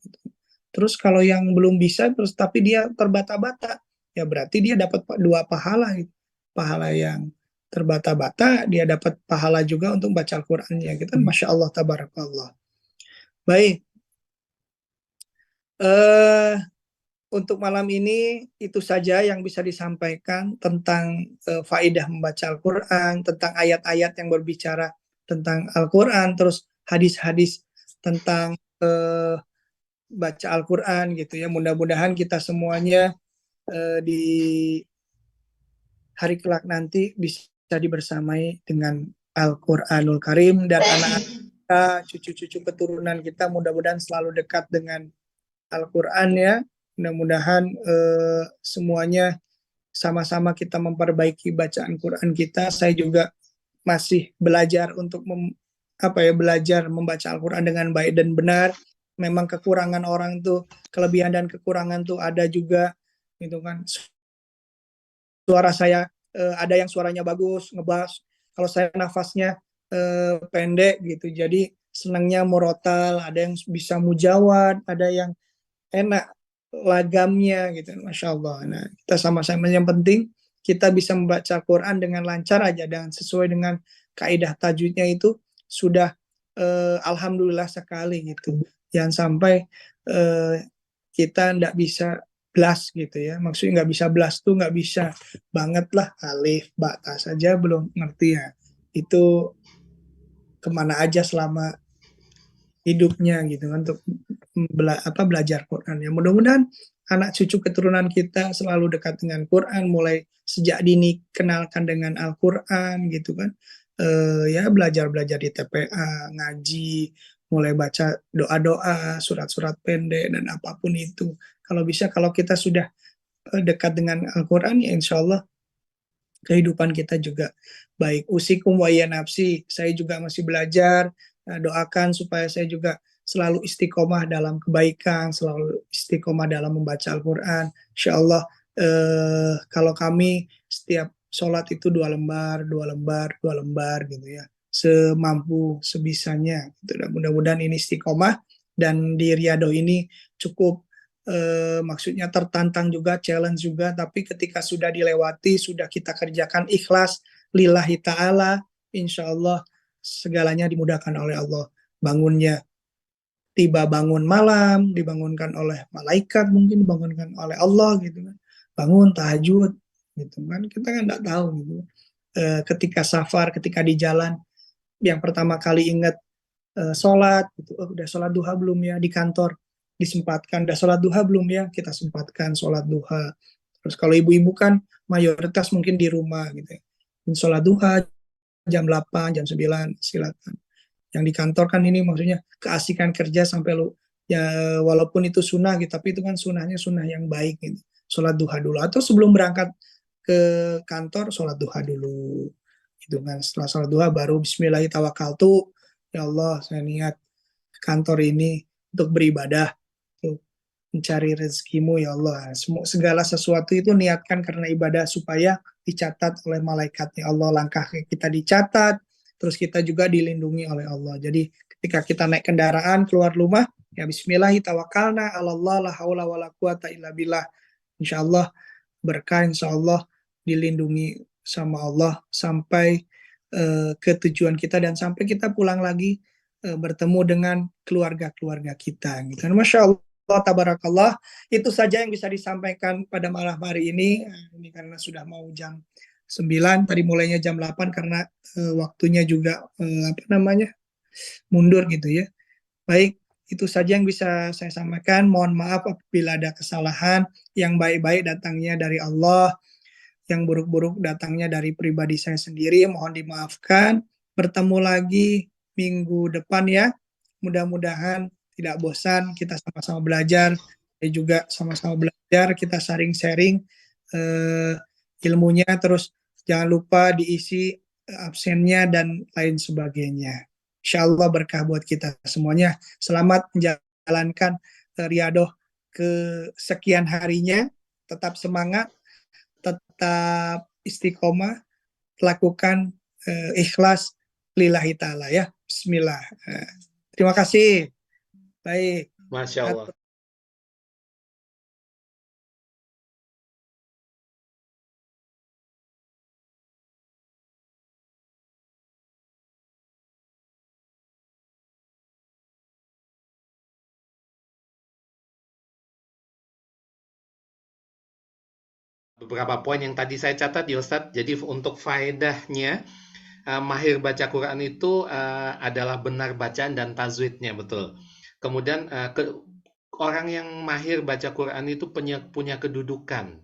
Terus kalau yang belum bisa, terus tapi dia terbata-bata, ya berarti dia dapat 2 pahala. Pahala yang terbata-bata, dia dapat pahala juga untuk baca Al-Qurannya. Kita Masya Allah, tabarakallah. Baik. Untuk malam ini itu saja yang bisa disampaikan tentang faedah membaca Al-Quran, tentang ayat-ayat yang berbicara tentang Al-Quran, terus hadis-hadis tentang baca Al-Quran gitu ya. Mudah-mudahan kita semuanya di hari kelak nanti bisa dibersamai dengan Al-Quranul Karim, dan anak-anak kita, cucu-cucu keturunan kita mudah-mudahan selalu dekat dengan Al-Quran ya. Mudah-mudahan semuanya sama-sama kita memperbaiki bacaan Quran kita. Saya juga masih belajar untuk belajar membaca Al-Quran dengan baik dan benar. Memang kekurangan orang tuh, kelebihan dan kekurangan tuh ada juga gitu kan. Suara saya ada yang suaranya bagus, ngebas. Kalau saya nafasnya pendek gitu. Jadi senangnya murotal, ada yang bisa mujawad, ada yang enak lagamnya gitu, Masya Allah. Nah, kita sama-sama, yang penting kita bisa membaca Quran dengan lancar aja dan sesuai dengan kaidah tajwidnya, itu sudah alhamdulillah sekali gitu. Jangan sampai kita nggak bisa blas gitu ya. Maksudnya nggak bisa blas tuh nggak bisa banget lah, alif, ba, ta saja belum ngerti ya. Itu kemana aja selama hidupnya gitu kan, untuk belajar Quran. Ya mudah-mudahan anak cucu keturunan kita selalu dekat dengan Quran, mulai sejak dini kenalkan dengan Al-Quran gitu kan. Ya belajar-belajar di TPA, ngaji, mulai baca doa-doa, surat-surat pendek dan apapun itu. Kalau bisa, kalau kita sudah dekat dengan Al-Quran, ya insya Allah kehidupan kita juga baik. Usikum wa ya nafsi, saya juga masih belajar. Doakan supaya saya juga selalu istiqomah dalam kebaikan, selalu istiqomah dalam membaca Al-Quran. Insya Allah, kalau kami setiap sholat itu 2 lembar, 2 lembar, 2 lembar gitu ya, semampu sebisanya gitu. Dan mudah-mudahan ini istiqomah, dan di Riyadhah ini cukup maksudnya tertantang juga, challenge juga, tapi ketika sudah dilewati, sudah kita kerjakan ikhlas lillahi ta'ala, insya Allah segalanya dimudahkan oleh Allah. Bangunnya tiba bangun malam, dibangunkan oleh malaikat, mungkin dibangunkan oleh Allah gitu kan, bangun tahajud gitu kan, kita kan nggak tahu gitu. Ketika safar, ketika di jalan, yang pertama kali ingat sholat gitu, oh, udah sholat duha belum ya, di kantor disempatkan, udah sholat duha belum ya, kita sempatkan sholat duha. Terus kalau ibu-ibu kan mayoritas mungkin di rumah gitu ya, sholat duha jam 8, jam 9 silakan. Yang di kantor kan ini maksudnya keasikan kerja sampai lu ya, walaupun itu sunnah gitu, tapi itu kan sunnahnya sunnah yang baik gitu. Sholat duha dulu, atau sebelum berangkat ke kantor sholat duha dulu gitu kan. Setelah sholat duha baru bismillahirrahmanirrahim, ya Allah saya niat ke kantor ini untuk beribadah, untuk mencari rezekimu ya Allah. Segala sesuatu itu niatkan karena ibadah, supaya dicatat oleh malaikatnya Allah, langkah kita dicatat, terus kita juga dilindungi oleh Allah. Jadi ketika kita naik kendaraan keluar rumah, ya bismillahirrahmanirrahim, Allah la haula wala quwata illa billah. Insyaallah berkah, insyaallah dilindungi sama Allah sampai ke tujuan kita, dan sampai kita pulang lagi bertemu dengan keluarga-keluarga kita gitu. Masya Allah, tabarakallah. Itu saja yang bisa disampaikan pada malam hari ini. Ini karena sudah mau jam 9, tadi mulainya jam 8 karena waktunya juga mundur gitu ya. Baik, itu saja yang bisa saya sampaikan. Mohon maaf apabila ada kesalahan. Yang baik-baik datangnya dari Allah, yang buruk-buruk datangnya dari pribadi saya sendiri. Mohon dimaafkan. Bertemu lagi minggu depan ya. Mudah-mudahan tidak bosan, kita sama-sama belajar. Saya juga sama-sama belajar, kita sharing-sharing ilmunya. Terus jangan lupa diisi absennya dan lain sebagainya. Insya Allah berkah buat kita semuanya. Selamat menjalankan Riyadhah ke sekian harinya. Tetap semangat, tetap istiqomah, lakukan ikhlas lillahi ta'ala ya. Bismillah. Terima kasih. Baik. Masya Allah. Beberapa poin yang tadi saya catat ya Ustadz. Jadi untuk faedahnya, mahir baca Quran itu adalah benar bacaan dan tajwidnya, betul. Kemudian orang yang mahir baca Quran itu punya kedudukan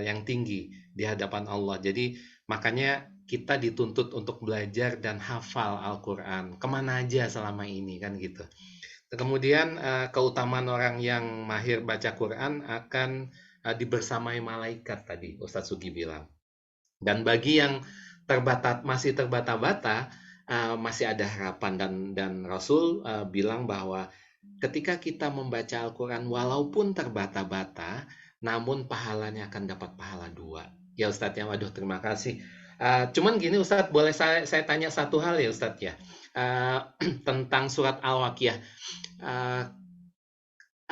yang tinggi di hadapan Allah. Jadi makanya kita dituntut untuk belajar dan hafal Al-Quran kemana aja selama ini kan gitu. Kemudian keutamaan orang yang mahir baca Quran akan dibersamai malaikat tadi Ustadz Sugi bilang. Dan bagi yang masih terbata-bata, masih ada harapan, dan Rasul bilang bahwa ketika kita membaca Al-Quran walaupun terbata-bata, namun pahalanya akan dapat pahala 2. Ya Ustadz ya, waduh terima kasih. Cuman gini Ustadz, boleh saya tanya satu hal ya Ustadz ya, tentang surat Al-Waqiah.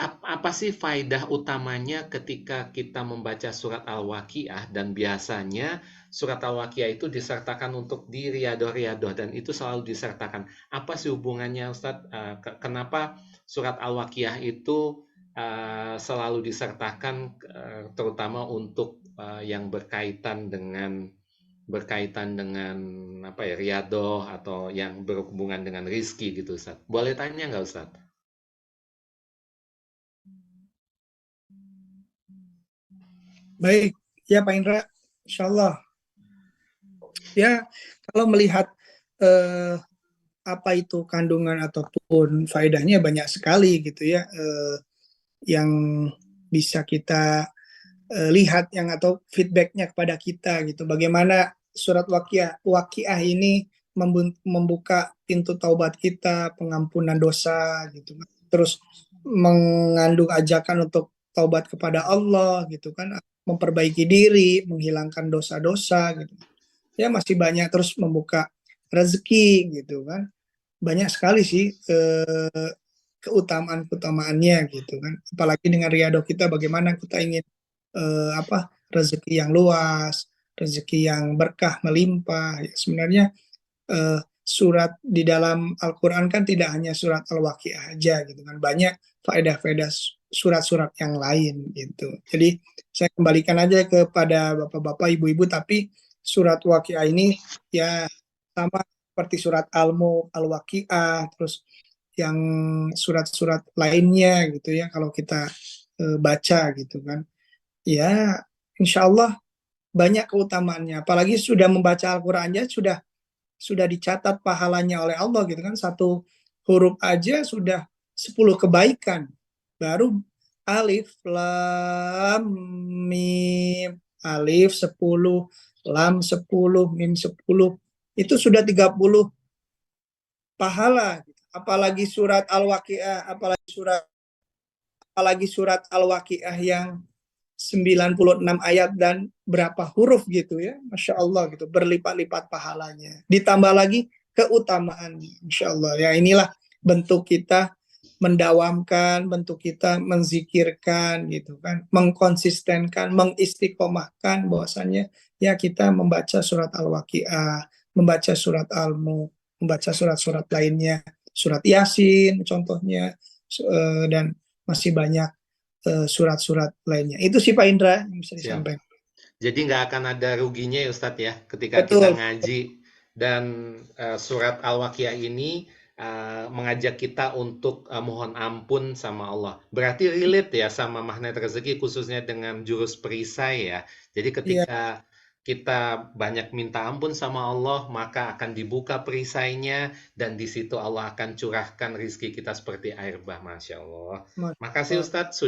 Apa sih faedah utamanya ketika kita membaca surat Al-Waqiah, dan biasanya surat Al-Waqiah itu disertakan untuk di Riyadhah dan itu selalu disertakan. Apa sih hubungannya Ustadz? Kenapa surat Al-Waqiah itu selalu disertakan, terutama untuk yang berkaitan dengan berkaitan dengan apa ya, riadoh atau yang berhubungan dengan rizki gitu Ustaz. Boleh tanya nggak Ustaz? Baik, ya Pak Indra, Insya Allah. Ya, kalau melihat eh, apa itu kandungan ataupun faedahnya banyak sekali gitu ya, yang bisa kita lihat yang atau feedbacknya kepada kita gitu. Bagaimana surat waqiah ini membuka pintu taubat kita, pengampunan dosa gitu kan. Terus mengandung ajakan untuk taubat kepada Allah gitu kan, memperbaiki diri, menghilangkan dosa-dosa gitu. Ya masih banyak, terus membuka rezeki gitu kan. Banyak sekali sih keutamaan-keutamaannya gitu kan. Apalagi dengan riado kita, bagaimana kita ingin rezeki yang luas, rezeki yang berkah melimpah. Ya, sebenarnya surat di dalam Al-Quran kan tidak hanya surat Al-Waqiah aja gitu kan, banyak faedah-faedah surat-surat yang lain gitu. Jadi saya kembalikan aja kepada bapak-bapak, ibu-ibu, tapi surat Waqiah ini ya sama seperti surat Al-Mulk, Al-Waqiah, terus yang surat-surat lainnya gitu ya, kalau kita baca gitu kan, ya insya Allah banyak keutamaannya. Apalagi sudah membaca Al-Quran aja sudah dicatat pahalanya oleh Allah gitu kan. Satu huruf aja sudah 10 kebaikan. Baru alif, lam, mim. Alif 10, lam 10, mim 10. Itu sudah 30 pahala. Apalagi surat Al-Waqiah, apalagi surat Al-Waqiah yang 96 ayat dan berapa huruf gitu ya, Masya Allah gitu, berlipat-lipat pahalanya. Ditambah lagi keutamaan, Masya Allah. Ya inilah bentuk kita mendawamkan, bentuk kita menzikirkan gitu kan, mengkonsistenkan, mengistiqomahkan bahwasannya ya kita membaca surat Al-Waqiah, membaca surat Al-Mulk, membaca surat-surat lainnya, surat Yasin contohnya, dan masih banyak surat-surat lainnya. Itu sih Pak Indra yang bisa Siap. disampaikan. Jadi nggak akan ada ruginya ya Ustadz ya ketika kita Betul, ngaji dan surat Al-Waqiah ini mengajak kita untuk mohon ampun sama Allah. Berarti relate ya sama magnet rezeki khususnya dengan jurus perisai ya. Jadi iya, ketika kita banyak minta ampun sama Allah, maka akan dibuka perisainya dan di situ Allah akan curahkan rizki kita seperti air bah, Masya Allah. Masya Makasih Allah. Ustadz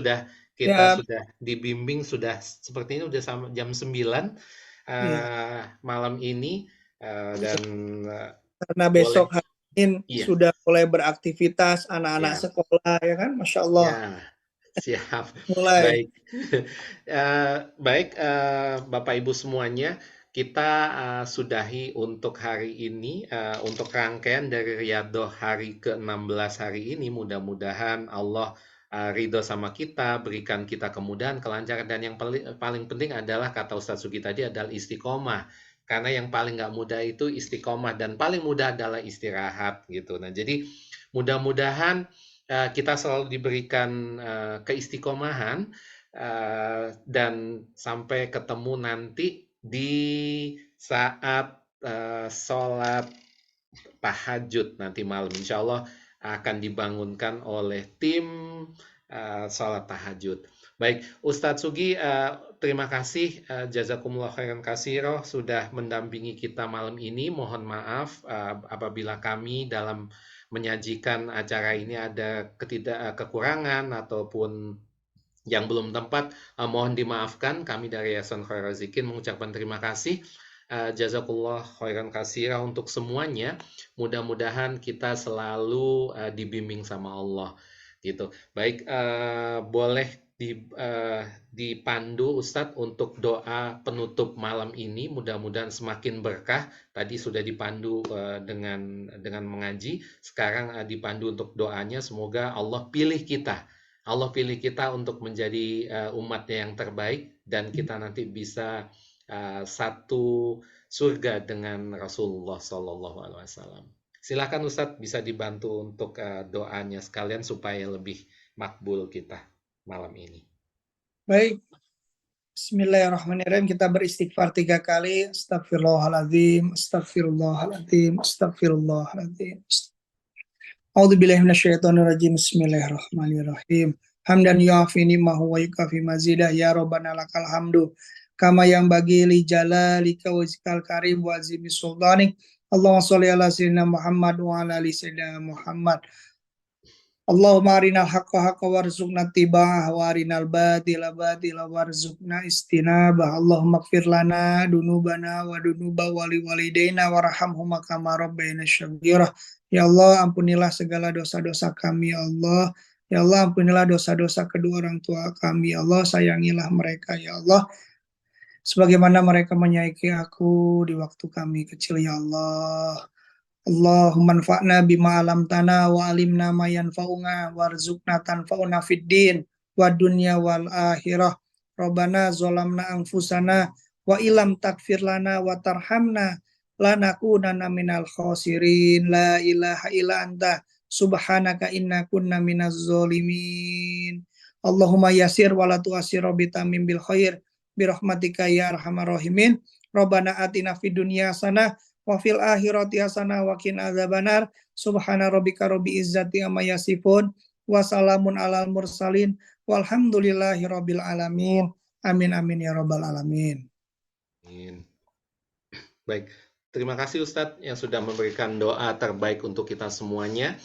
kita Ya, sudah dibimbing sudah seperti ini udah jam 9 iya. malam ini dan Karena boleh besok hari Senin iya sudah mulai beraktivitas anak-anak siap sekolah ya kan, Masya Allah. ya siap Mulai. baik baik Bapak Ibu semuanya kita sudahi untuk hari ini untuk rangkaian dari Riyadhah hari ke-16 hari ini mudah-mudahan Allah ridho sama kita, berikan kita kemudahan, kelancaran, dan yang paling penting adalah kata Ustadz Sugi tadi adalah istiqomah. Karena yang paling nggak mudah itu istiqomah dan paling mudah adalah istirahat gitu. Nah, jadi mudah-mudahan kita selalu diberikan keistiqomahan dan sampai ketemu nanti di saat sholat tahajud nanti malam. Insya Allah akan dibangunkan oleh tim sholat tahajud. Baik, Ustadz Sugi, terima kasih jazakumullah khairan katsiran sudah mendampingi kita malam ini. Mohon maaf apabila kami dalam menyajikan acara ini ada kekurangan ataupun yang belum tepat, mohon dimaafkan. Kami dari Yayasan Khairul Razikin mengucapkan terima kasih. Jazakallah khairan katsira untuk semuanya. Mudah-mudahan kita selalu dibimbing sama Allah gitu. Baik, boleh dipandu Ustadz untuk doa penutup malam ini. Mudah-mudahan semakin berkah. Tadi sudah dipandu dengan mengaji. Sekarang dipandu untuk doanya. Semoga Allah pilih kita. Allah pilih kita untuk menjadi umatnya yang terbaik dan kita nanti bisa satu surga dengan Rasulullah Shallallahu Alaihi Wasallam. Silakan Ustadz bisa dibantu untuk doanya sekalian supaya lebih makbul kita malam ini. Baik, Bismillahirrahmanirrahim. Kita beristighfar 3 kali. Astagfirullahaladzim, astagfirullahaladzim, astagfirullahaladzim. A'udzubillahi minasyaitonirrajim. Bismillahirrahmanirrahim. Hamdan yu'afi ni'mahu wa yukafi mazidah ya Rabbana lakal hamdu. Kama yang bagi li jalalika wa zikal karim wa azimi sultanik. Allahumma sholli ala sayyidina Muhammad wa ala ali sayyidina Muhammad. Allahumma arinal haqqa haqqa warzuqna tiba'ah wa arinal batila batila warzuqna istinabah. Allahumma ighfir lana dunubana wa dunuba wali walidaina warhamhuma kama rabbayana syaghira. Ya Allah, ampunilah segala dosa-dosa kami ya Allah. Ya Allah, ampunilah dosa-dosa kedua orang tua kami ya Allah. Sayangilah mereka ya Allah, sebagaimana mereka menyayangi aku di waktu kami kecil ya Allah. Allahumma anfa'na bima alamtana wa alimna ma yanfa'una warzuqna tanfa'una fid din wa dunya wal akhirah. Rabbana zalamna anfusana wa ilam takfir lana wa tarhamna lanakunanna minal khasirin. La ilaha illa anta subhanaka inna kunna minaz zalimin. Allahumma yasir wa la tu'asir bitamim bil khair birahmatika ya arhamar rahimin. Rabbana atina fid dunya hasanah wa fil akhirati hasanah wa qina adzabannar. Subhana rabbika rabbil izzati amma yasifun wa salamun alal mursalin walhamdulillahi rabbil alamin. Amin amin ya rabbal alamin. Amin. Baik, terima kasih Ustadz yang sudah memberikan doa terbaik untuk kita semuanya.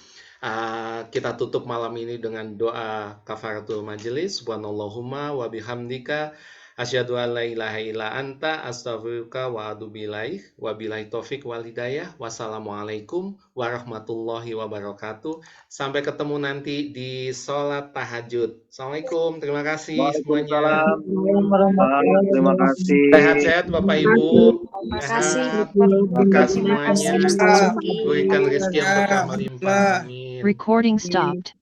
Kita tutup malam ini dengan doa kafaratul majelis. Subhanallahumma wa bihamdika asyhadu an la ilaha illa anta astaghfiruka wa atubu ilaik. Wabillahi taufik wal hidayah. Wassalamualaikum warahmatullahi wabarakatuh. Sampai ketemu nanti di sholat tahajud. Assalamualaikum. Terima kasih semuanya. Waalaikumsalam. Terima kasih. Sehat-sehat Bapak Ibu. Terima kasih. Sehat. Terima Berkah semuanya. kasih Ustaz Uki. Berikan rezeki yang berkah melimpah. Amin. Recording stopped.